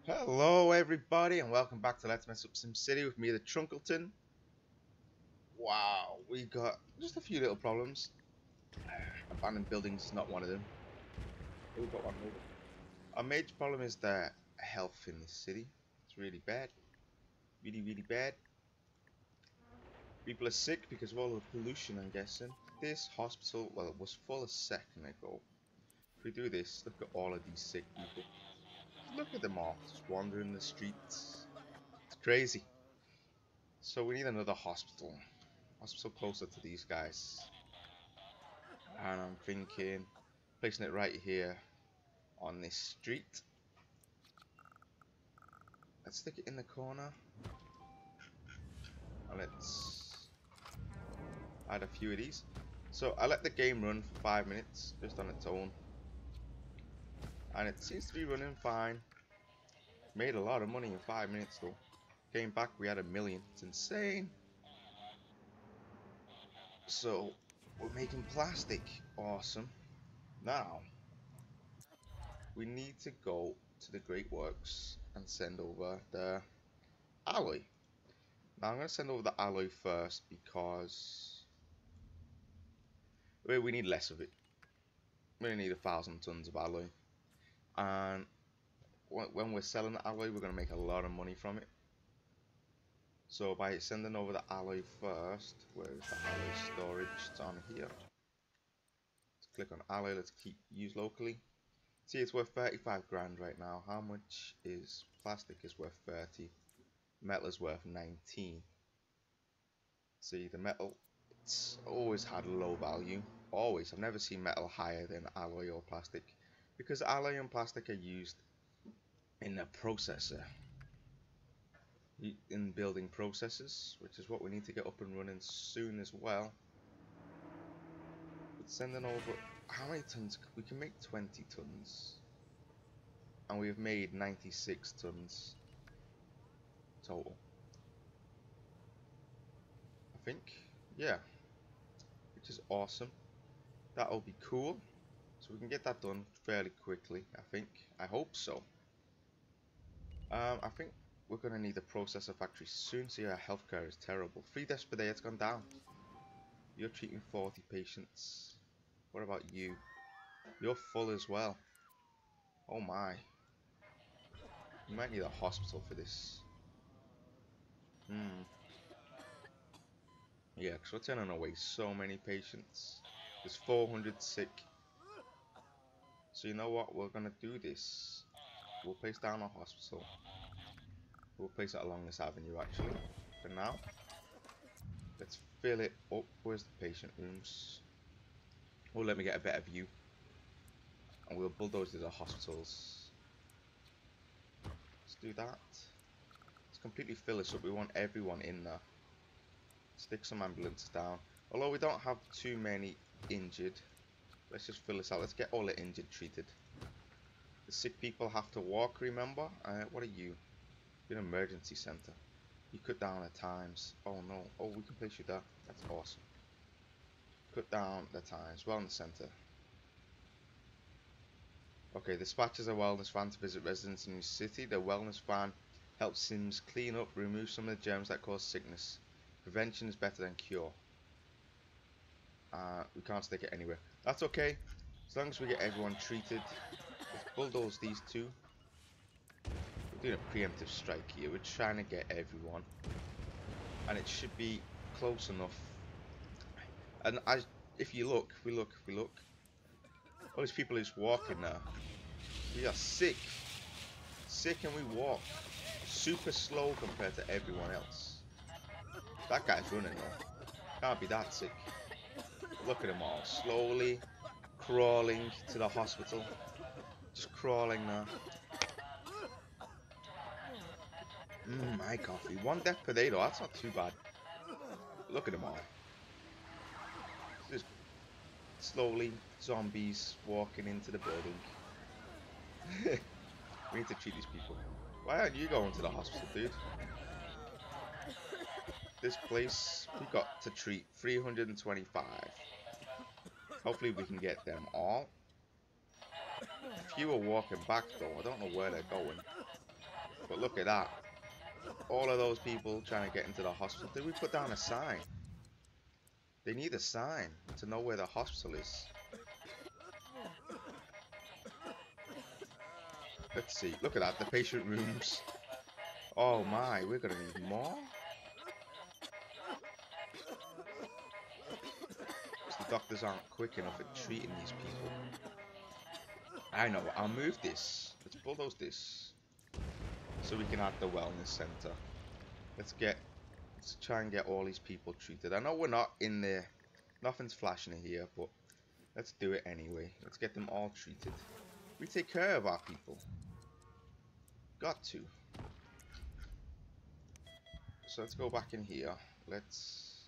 Hello everybody and welcome back to Let's Mess Up SimCity with me, the Trunkleton. Wow, we got just a few little problems. Abandoned buildings is not one of them. Oh, we got one over. Our major problem is the health in this city. It's really bad. Really bad. People are sick because of all the pollution, I'm guessing. This hospital, well, it was full a second ago. If we do this, look at all of these sick people. Look at them all, just wandering the streets. It's crazy. So we need another hospital. Hospital closer to these guys. And I'm thinking placing it right here on this street. Let's stick it in the corner. And let's add a few of these. So I let the game run for 5 minutes just on its own. And it seems to be running fine. Made a lot of money in 5 minutes though. Came back, we had 1 million. It's insane. So we're making plastic. Awesome. Now we need to go to the Great Works and send over the alloy. Now I'm going to send over the alloy first because we need less of it. We only need 1,000 tons of alloy, and when we're selling the alloy we're going to make a lot of money from it. So by sending over the alloy first, where's the alloy storage? It's on here. Let's click on alloy, let's keep use locally. See, it's worth 35 grand right now. How much is plastic? Is worth 30. Metal is worth 19. See, the metal, it's always had low value. Always. I've never seen metal higher than alloy or plastic, because alloy and plastic are used in a processor, in building processes, which is what we need to get up and running soon as well. But sending over, how many tons? We can make 20 tons, and we've made 96 tons total, I think. Yeah, which is awesome. That'll be cool. So we can get that done fairly quickly, I think. I hope so. I think we're going to need a processor factory soon. So yeah, healthcare is terrible. 3 deaths per day, it's gone down. You're treating 40 patients. What about you? You're full as well. Oh my. You might need a hospital for this. Yeah, because we're turning away so many patients. There's 400 sick. So you know what? We're going to do this. We'll place down a hospital. We'll place it along this avenue actually. For now. Let's fill it up. Where's the patient rooms? Oh, let me get a better view. And we'll bulldoze to the hospitals. Let's do that. Let's completely fill this up. We want everyone in there. Stick some ambulances down. Although we don't have too many injured. Let's just fill this out. Let's get all the injured treated. The sick people have to walk, remember? What are you? You're an emergency center. You cut down the times. Oh no. Oh, we can place you there. That's awesome. Cut down the times. Wellness center. Okay, dispatches a wellness van to visit residents in your city. The wellness van helps Sims clean up, remove some of the germs that cause sickness. Prevention is better than cure. We can't stick it anywhere. That's okay. As long as we get everyone treated. Let's bulldoze these two. We're doing a preemptive strike here. We're trying to get everyone. And it should be close enough. And if you look, if we look. All these people just walking there. We are sick. Sick and we walk. Super slow compared to everyone else. That guy's running though. Can't be that sick. Look at them all. Slowly crawling to the hospital. Just crawling there. My coffee. 1 death per day though. That's not too bad. Look at them all. Just slowly zombies walking into the building. We need to treat these people. Why aren't you going to the hospital, dude? This place, we got to treat 325. Hopefully we can get them all. A few are walking back though. I don't know where they're going. But look at that. All of those people trying to get into the hospital. Did we put down a sign? They need a sign to know where the hospital is. Let's see. Look at that. The patient rooms. Oh my, we're gonna need more. Because the doctors aren't quick enough at treating these people. I know. I'll move this. Let's bulldoze this. So we can add the wellness center. Let's try and get all these people treated. I know we're not in there. Nothing's flashing here, but let's do it anyway. Let's get them all treated. We take care of our people. Got to. So let's go back in here. Let's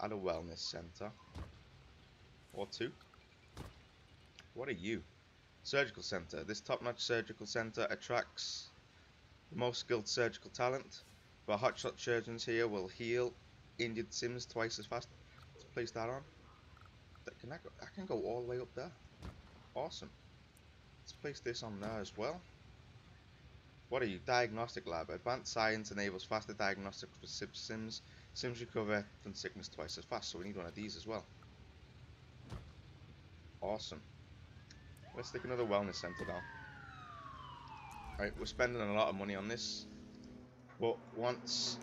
add a wellness center. Or two. What are you? Surgical center. This top-notch surgical center attracts the most skilled surgical talent. Our hotshot surgeons here will heal injured Sims twice as fast. Let's place that on. I can go all the way up there. Awesome. Let's place this on there as well. What are you? Diagnostic lab. Advanced science enables faster diagnostics for Sims. Sims recover from sickness twice as fast, so we need one of these as well. Awesome. Let's stick another wellness center down. Right, we're spending a lot of money on this, but once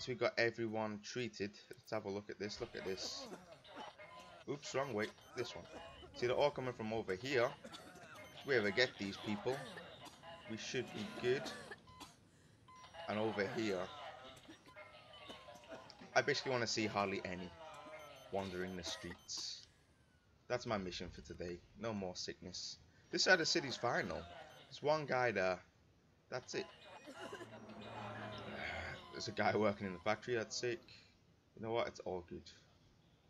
we got everyone treated, let's have a look at this. Look at this. Oops, wrong way. This one. See, they're all coming from over here. If we ever get these people, we should be good. And over here, I basically want to see hardly any wandering the streets. That's my mission for today. No more sickness. This side of the city's fine though. There's one guy there. That's it. There's a guy working in the factory that's sick. You know what? It's all good.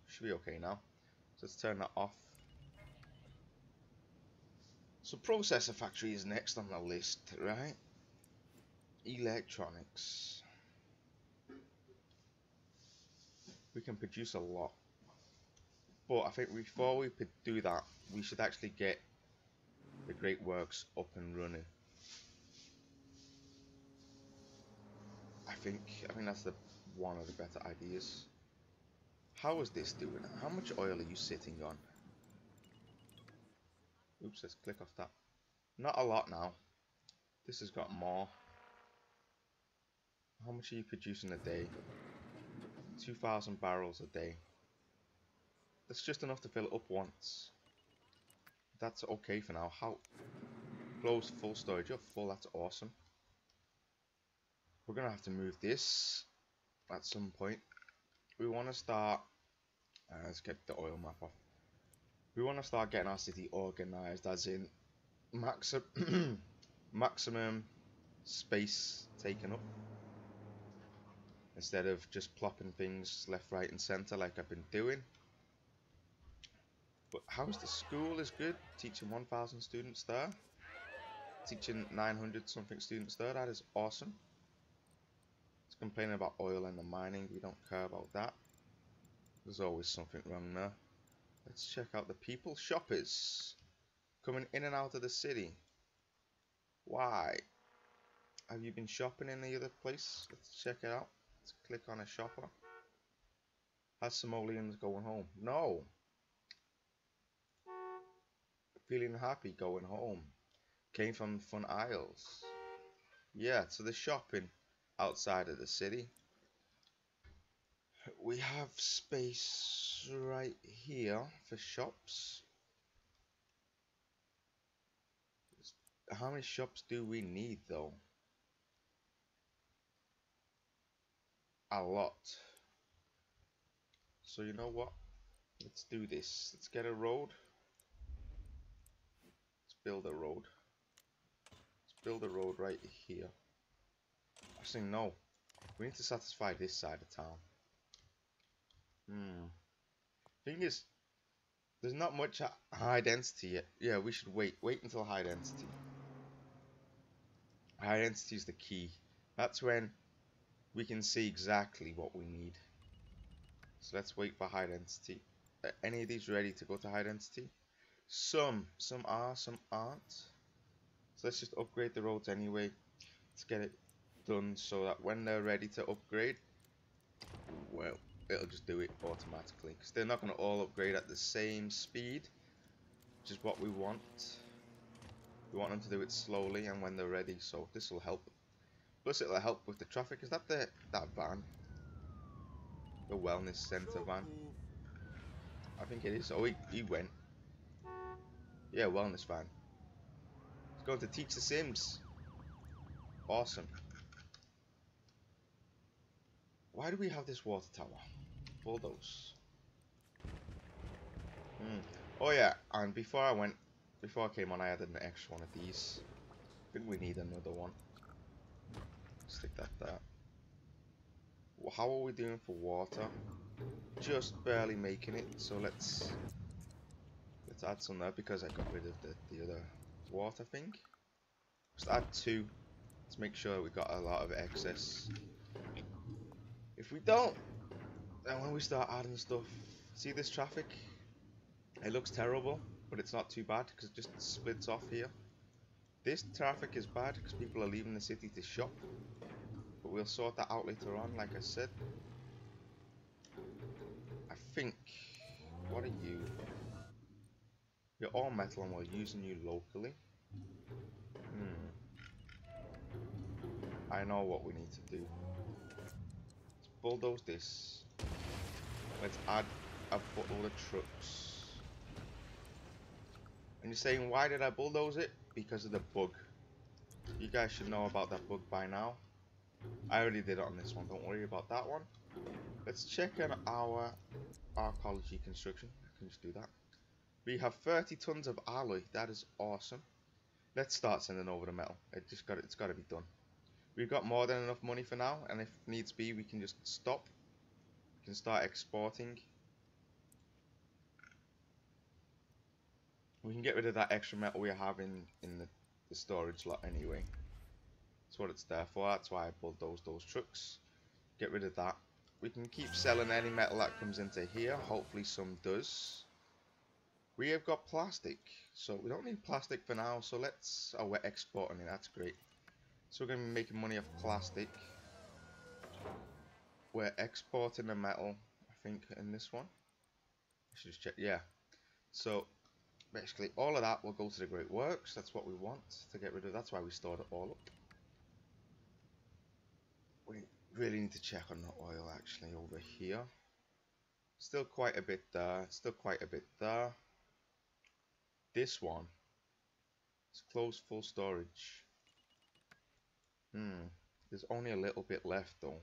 Should be okay now. So let's turn that off. So processor factory is next on the list, right? Electronics. We can produce a lot. But I think before we could do that, we should actually get the Great Works up and running. I think that's one of the better ideas. How is this doing? How much oil are you sitting on? Oops, let's click off that. Not a lot now. This has got more. How much are you producing a day? 2,000 barrels a day. That's just enough to fill it up once. That's okay for now. How? Close full storage. You're full. That's awesome. We're gonna have to move this at some point. We want to start. Let's get the oil map off. We want to start getting our city organized, as in maximum space taken up, instead of just plopping things left, right, and center like I've been doing. But how's the school? Is good. Teaching 1,000 students there. Teaching 900 something students there. That is awesome. It's complaining about oil and the mining. We don't care about that. There's always something wrong there. Let's check out the people. Shoppers coming in and out of the city. Why? Have you been shopping in the other place? Let's check it out. Let's click on a shopper. Has Somalians going home? No. Feeling happy going home. Came from Fun Isles. Yeah, so the shopping outside of the city. We have space right here for shops. How many shops do we need though? A lot. So you know what? Let's do this. Let's get a road. Let's build a road. Let's build a road right here. Actually, no. We need to satisfy this side of town. Thing is, there's not much high density yet. Yeah, we should wait. Wait until high density. High density is the key. That's when we can see exactly what we need. So let's wait for high density. Are any of these ready to go to high density? Some are, some aren't. So let's just upgrade the roads anyway. Let's get it done so that when they're ready to upgrade, well, it'll just do it automatically. Because they're not going to all upgrade at the same speed, which is what we want. We want them to do it slowly and when they're ready, so this will help. Plus it'll help with the traffic. Is that that van? The wellness center van? I think it is. Oh, he went. Yeah, wellness van. It's going to teach the Sims. Awesome. Why do we have this water tower? Bulldoze. Oh yeah, and before I came on, I added an extra one of these. I think we need another one. Stick that there. Well, how are we doing for water? Just barely making it. So let's add some there because I got rid of the other water thing. Just add 2. Let's make sure we got a lot of excess. If we don't, then when we start adding stuff, see this traffic? It looks terrible, but it's not too bad because it just splits off here. This traffic is bad because people are leaving the city to shop, but we'll sort that out later on, like I said. I think, what are you? You're all metal and we're using you locally. I know what we need to do. Let's bulldoze this. Let's add a buttload of trucks. And you're saying, why did I bulldoze it? Because of the bug. You guys should know about that bug by now. I already did it on this one, don't worry about that one. Let's check on our archaeology construction. I can just do that. We have 30 tons of alloy. That is awesome. Let's start sending over the metal. It's got to be done. We've got more than enough money for now, and if needs be, we can just stop. We can start exporting. We can get rid of that extra metal we have in the storage lot anyway. That's what it's there for. That's why I bulldozed those trucks. Get rid of that. We can keep selling any metal that comes into here. Hopefully some does. We have got plastic, so we don't need plastic for now. So let's. Oh, we're exporting it. That's great. So we're going to be making money off plastic. We're exporting the metal, I think, in this one. I should just check. Yeah. So basically, all of that will go to the Great Works. That's what we want to get rid of. That's why we stored it all up. We really need to check on the oil actually over here. Still quite a bit there. Still quite a bit there. This one is closed full storage. There's only a little bit left though.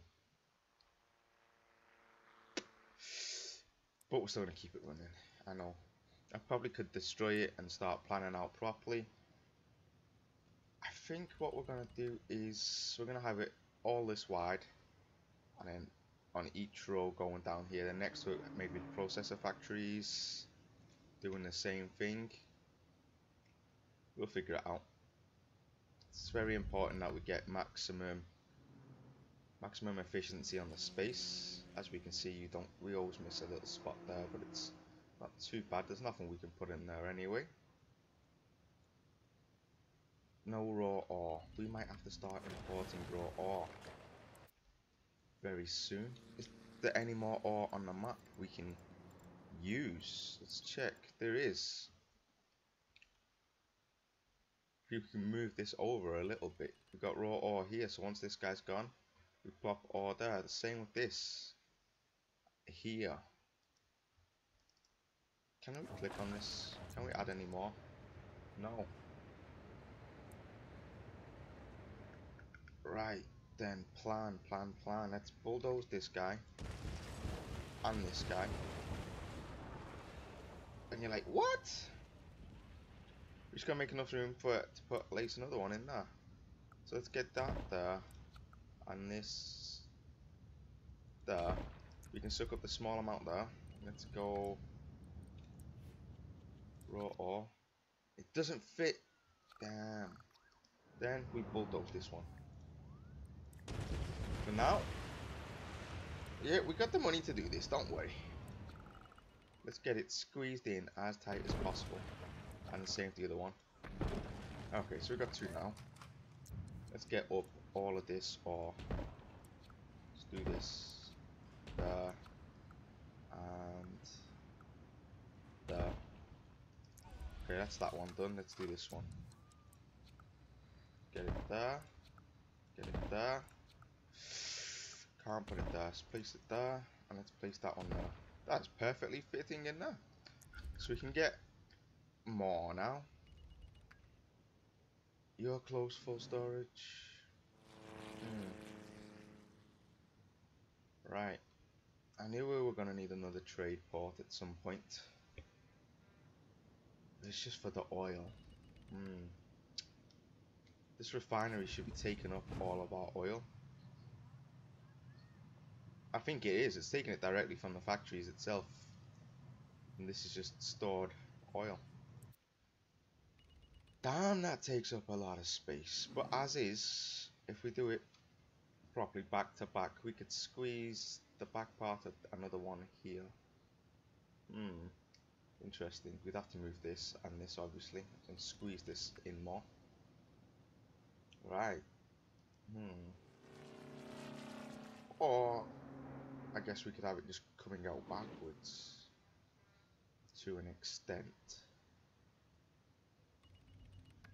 But we're still going to keep it running. I know. I probably could destroy it and start planning out properly. I think what we're going to do is we're going to have it all this wide. And then on each row going down here. Then next to it maybe the processor factories doing the same thing. We'll figure it out. It's very important that we get maximum efficiency on the space. As we can see, we always miss a little spot there, but it's not too bad. There's nothing we can put in there anyway. No raw ore. We might have to start importing raw ore very soon. Is there any more ore on the map we can use? Let's check. There is. We can move this over a little bit. We've got raw ore here, so once this guy's gone, we plop ore there. The same with this. Here. Can we click on this? Can we add any more? No. Right, then plan. Let's bulldoze this guy. And this guy. And you're like, what? We're just gonna make enough room to place another one in there. So let's get that there. And this there. We can suck up the small amount there. Let's go raw ore. It doesn't fit. Damn. Then we bulldoze this one. For now, yeah, we got the money to do this, don't worry. Let's get it squeezed in as tight as possible. And the same with the other one. Okay, so we got 2 now. Let's get up all of this, or let's do this. There. And there. Okay, that's that one done. Let's do this one. Get it there. Get it there. Can't put it there. Let's place it there. And let's place that one there. That's perfectly fitting in there. So we can get more now. You're close, full storage. Right. I knew we were going to need another trade port at some point. It's just for the oil. This refinery should be taking up all of our oil. I think it is. It's taking it directly from the factories itself. And this is just stored oil. Damn, that takes up a lot of space. But as is, if we do it properly back to back, we could squeeze the back part of another one here. Interesting. We'd have to move this and this, obviously, and squeeze this in more. Right. Or I guess we could have it just coming out backwards to an extent.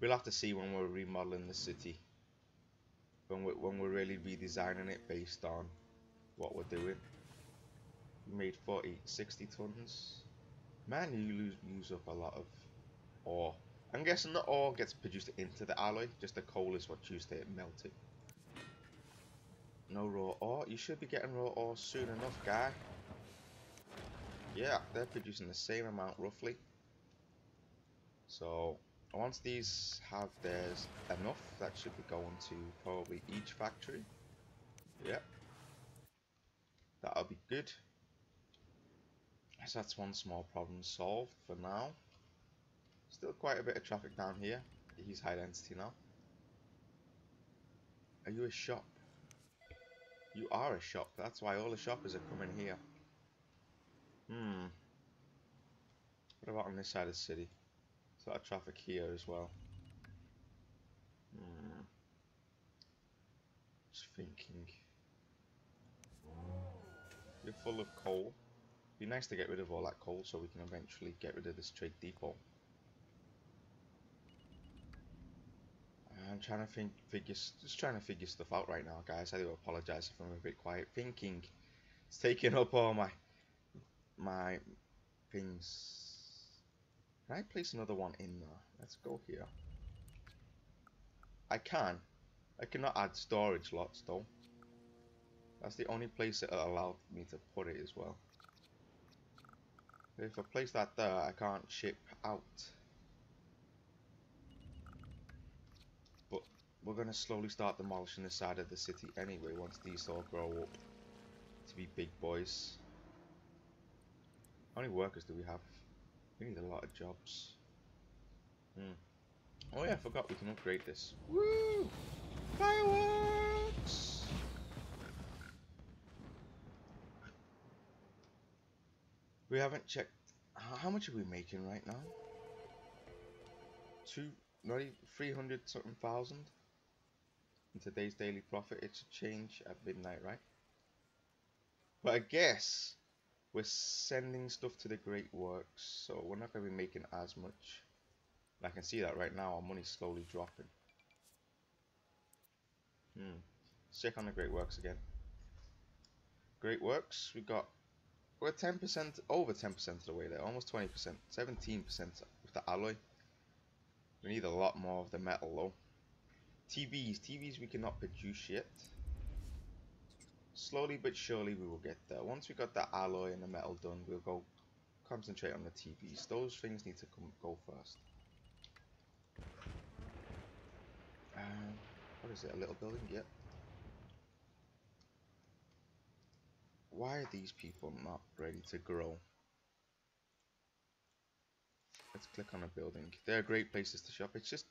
We'll have to see when we're remodeling the city, when we're really redesigning it based on what we're doing. We made 60 tons. Man, you use up a lot of ore. I'm guessing the ore gets produced into the alloy, just the coal is what's used to melt it. No raw ore. You should be getting raw ore soon enough, guy. Yeah, they're producing the same amount roughly. So once these have theirs enough, that should be going to probably each factory. Yep. That'll be good. So that's one small problem solved for now. Still quite a bit of traffic down here. He's high density now. Are you a shop? You are a shop. That's why all the shoppers are coming here. What about on this side of the city? There's a lot of traffic here as well. Just thinking. You're full of coal. Be nice to get rid of all that coal so we can eventually get rid of this trade depot. I'm trying to just trying to figure stuff out right now, guys. I do apologize if I'm a bit quiet. Thinking. It's taking up all my things. Can I place another one in there? Let's go here. I cannot add storage lots though. That's the only place it allowed me to put it as well. If I place that there, I can't ship out. But we're going to slowly start demolishing this side of the city anyway, once these all grow up to be big boys. How many workers do we have? We need a lot of jobs. Oh yeah, I forgot we can upgrade this. Woo! Fireworks! We haven't checked. How much are we making right now? Not even 300 something thousand in today's daily profit. It should change at midnight, right? But I guess we're sending stuff to the Great Works, so we're not going to be making as much. And I can see that right now. Our money's slowly dropping. Let's check on the Great Works again. Great Works, we're 10%, over 10% of the way there, almost 20%, 17% with the alloy. We need a lot more of the metal though. TVs we cannot produce yet. Slowly but surely we will get there. Once we got the alloy and the metal done, we'll go concentrate on the TVs. Those things need to go first. What is it, a little building? Yep. Why are these people not ready to grow? Let's click on a building. They're great places to shop. It's just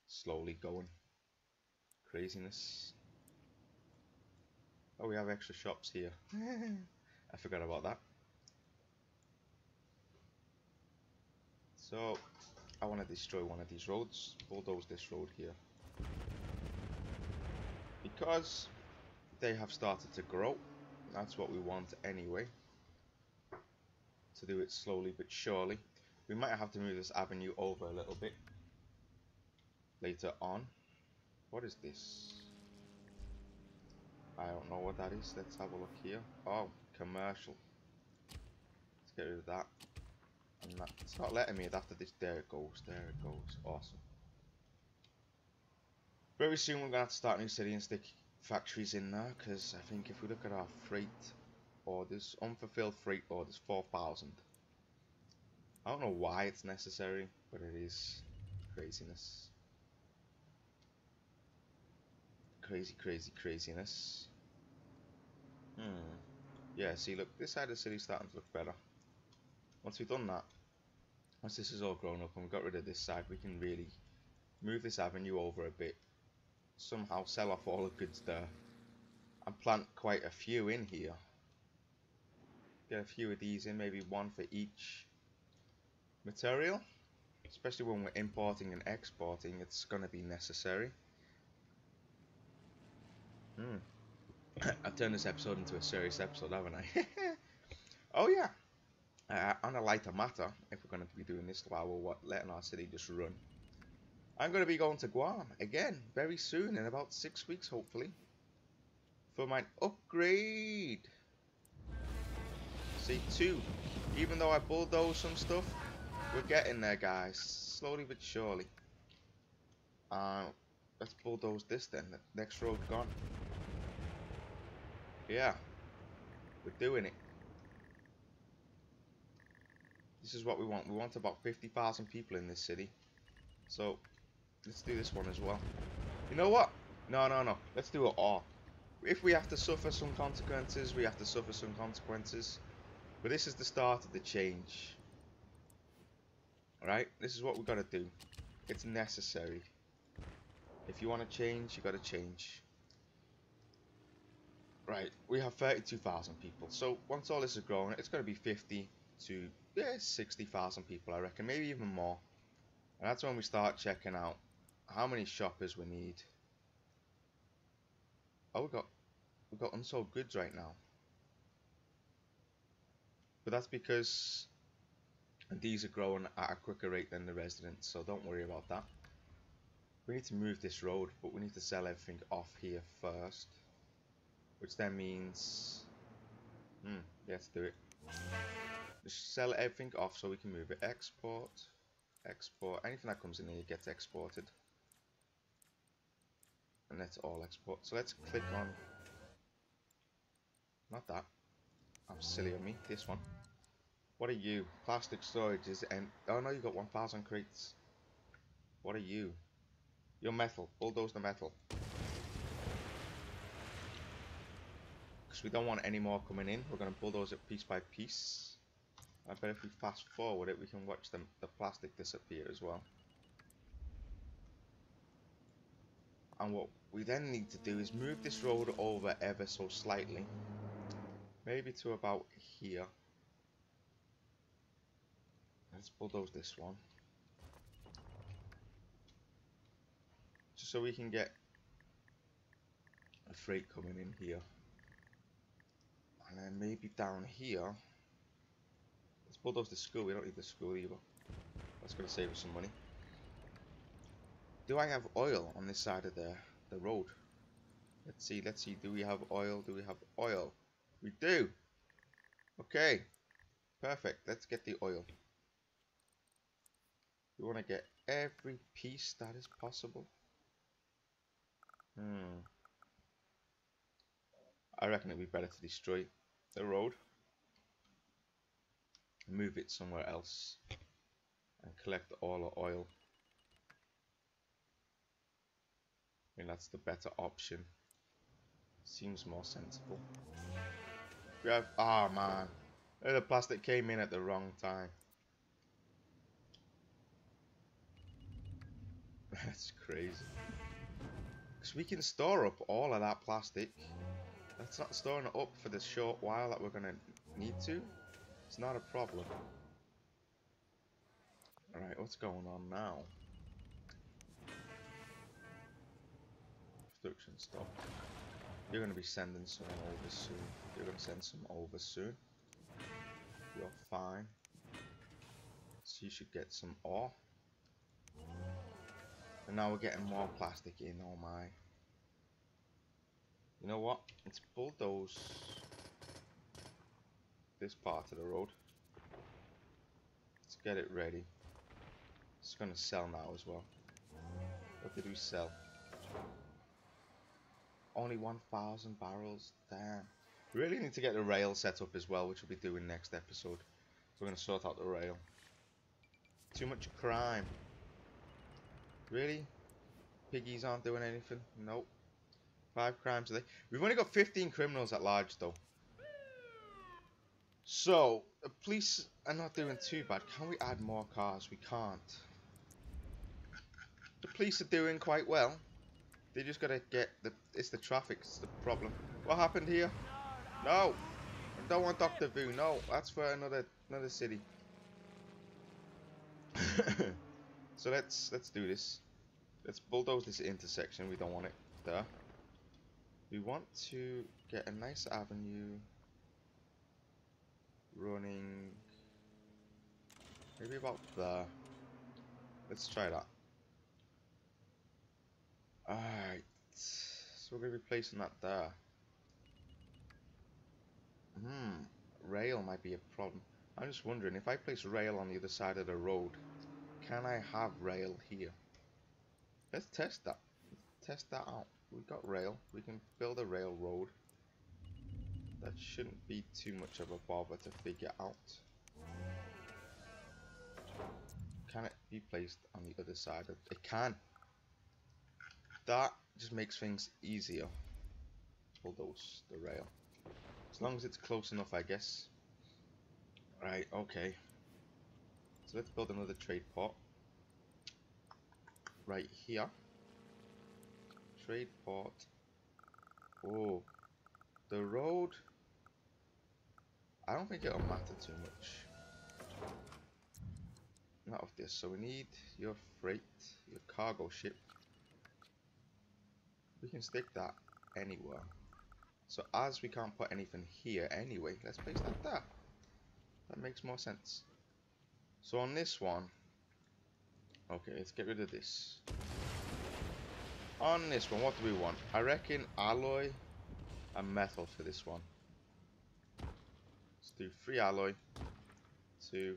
slowly going. Craziness. Oh, we have extra shops here. I forgot about that. So, I want to destroy one of these roads. Bulldoze this road here. Because they have started to grow. That's what we want anyway. To do it slowly but surely. We might have to move this avenue over a little bit later on. What is this? I don't know what that is. Let's have a look here. Oh, commercial. Let's get rid of that. And that, it's not letting me after this. There it goes. There it goes. Awesome. Very soon we're going to have to start a new city and stick factories in there. Because I think if we look at our freight orders, unfulfilled freight orders, 4,000. I don't know why it's necessary, but it is craziness. Craziness. Yeah, see, look, this side of the city's starting to look better. Once we've done that, once this is all grown up and we've got rid of this side, we can really move this avenue over a bit. Somehow sell off all the goods there. And plant quite a few in here. Get a few of these in, maybe one for each material. Especially when we're importing and exporting, it's going to be necessary. I've turned this episode into a serious episode, haven't I? Oh yeah. On a lighter matter, if we're going to be doing this while we're letting our city just run, I'm going to be going to Guam again very soon, in about 6 weeks hopefully, for my upgrade. See, 2. Even though I bulldoze some stuff, we're getting there, guys, slowly but surely. Let's bulldoze this then. The next road gone. Yeah, we're doing it. This is what we want. We want about 50,000 people in this city. So, let's do this one as well. You know what? No. Let's do it all. If we have to suffer some consequences, we have to suffer some consequences. But this is the start of the change. Alright? This is what we've got to do. It's necessary. If you want to change, you got to change. Right, we have 32,000 people. So once all this is grown, it's going to be 50 to 60,000 people, I reckon, maybe even more. And that's when we start checking out how many shoppers we need. Oh, we've got unsold goods right now. But that's because these are growing at a quicker rate than the residents, so don't worry about that. We need to move this road, but we need to sell everything off here first. Which then means... let's do it. Just sell everything off so we can move it. Export. Anything that comes in here gets exported. And let's all export. So let's click on... Not that. I'm silly on me. This one. What are you? Plastic storage is... oh no, you got 1,000 crates. What are you? You're metal. Bulldoze the metal. Because we don't want any more coming in. We're going to bulldoze it piece by piece. I bet if we fast forward it, we can watch the plastic disappear as well. And what we then need to do is move this road over ever so slightly. Maybe to about here. Let's bulldoze this one. Just so we can get a freight coming in here. And then maybe down here. Let's bulldoze the school. We don't need the school either. That's going to save us some money. Do I have oil on this side of the road? Let's see. Do we have oil? We do. Okay. Perfect. Let's get the oil. We want to get every piece that is possible. I reckon it'd be better to destroy the road. Move it somewhere else. And collect all the oil. I mean, that's the better option. Seems more sensible. We have... oh man. The plastic came in at the wrong time. That's crazy. Because we can store up all of that plastic. That's not storing it up for the short while that we're going to need to. It's not a problem. Alright, what's going on now? Production stop. You're going to be sending someone over soon. You're going to send some over soon. You're fine. So you should get some ore. And now we're getting more plastic in, oh my. You know what? Let's bulldoze this part of the road. Let's get it ready. It's going to sell now as well. What did we sell? Only 1,000 barrels. Damn. We really need to get the rail set up as well, which we'll be doing next episode. We're going to sort out the rail. Too much crime. Really? Piggies aren't doing anything? Nope. 5 crimes a day. We've only got 15 criminals at large though. So, the police are not doing too bad. Can we add more cars? We can't. The police are doing quite well. They just gotta get the... It's the traffic, it's the problem. What happened here? No! I don't want Dr. Vu, no. That's for another city. So let's do this. Let's bulldoze this intersection. We don't want it there. We want to get a nice avenue running maybe about there. Let's try that. Alright, so we're going to be placing that there. Rail might be a problem. I'm just wondering, if I place rail on the other side of the road, can I have rail here? Let's test that. Let's test that out. We've got rail. We can build a railroad. That shouldn't be too much of a bother to figure out. Can it be placed on the other side? It can. That just makes things easier. Bulldoze the rail. As long as it's close enough, I guess. Right, okay. So let's build another trade port. Right here. Trade port. Oh. The road. I don't think it'll matter too much. Not of this. So we need your freight, your cargo ship. We can stick that anywhere. So as we can't put anything here anyway, let's place that there. That makes more sense. So on this one, okay, let's get rid of this. On this one, what do we want? I reckon alloy and metal for this one. Let's do 3 alloy, 2,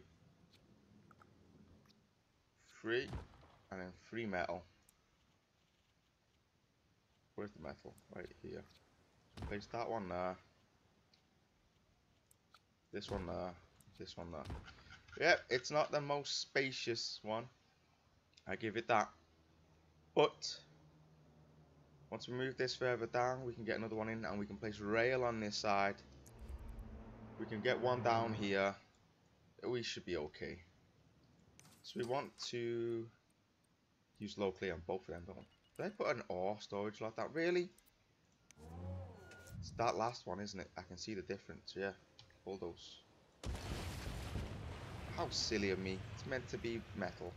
3, and then 3 metal. Where's the metal? Right here. Place that one there. This one there. This one there. Yep, it's not the most spacious one. I give it that. But once we move this further down, we can get another one in, and we can place rail on this side. We can get one down here. We should be okay. So we want to use locally on both of them, don't we? Did I put an ore storage like that? Really? It's that last one, isn't it? I can see the difference, yeah. Bulldoze. How silly of me. It's meant to be metal.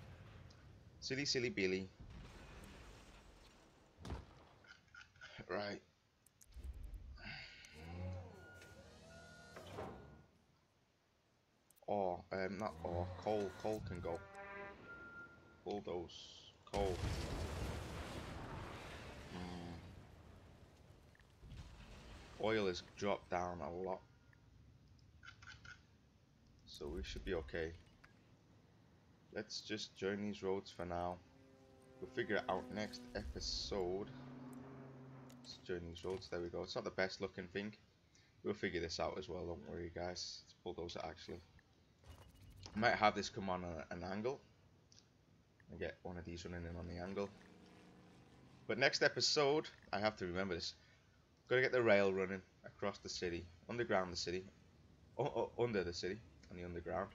Silly, silly Billy. Right. Ore, not ore. Coal. Coal can go. Bulldoze. Coal. Oil has dropped down a lot. So we should be okay. Let's just join these roads for now. We'll figure it out next episode. Let's join these roads. There we go. It's not the best looking thing. We'll figure this out as well. Don't worry, guys. Let's bulldoze it actually. I might have this come on an angle. And get one of these running in on the angle. But next episode, I have to remember this. Gotta get the rail running across the city, underground the city, under the city, on the underground.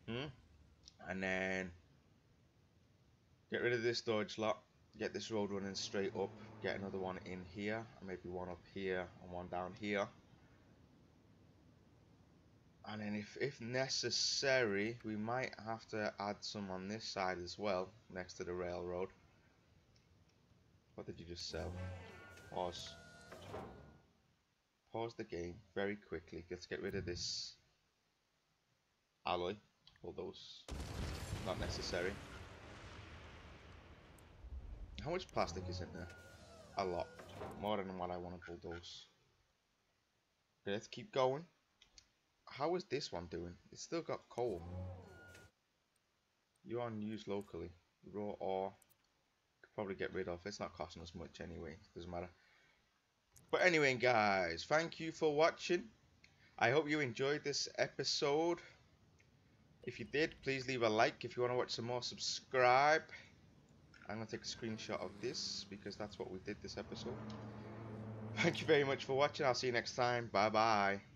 And then get rid of this storage lot, get this road running straight up, get another one in here, and maybe one up here and one down here. And then if necessary, we might have to add some on this side as well, next to the railroad. What did you just sell? Pause. Pause the game very quickly. Let's get rid of this alloy. All those. Not necessary. How much plastic is in there? A lot. More than what I want to bulldoze. Okay, let's keep going. How is this one doing? It's still got coal. You're on use locally. Raw ore. Could probably get rid of. It's not costing us much anyway. Doesn't matter. But anyway, guys, thank you for watching. I hope you enjoyed this episode. If you did, please leave a like. If you want to watch some more, subscribe. I'm going to take a screenshot of this because that's what we did this episode. Thank you very much for watching. I'll see you next time. Bye bye.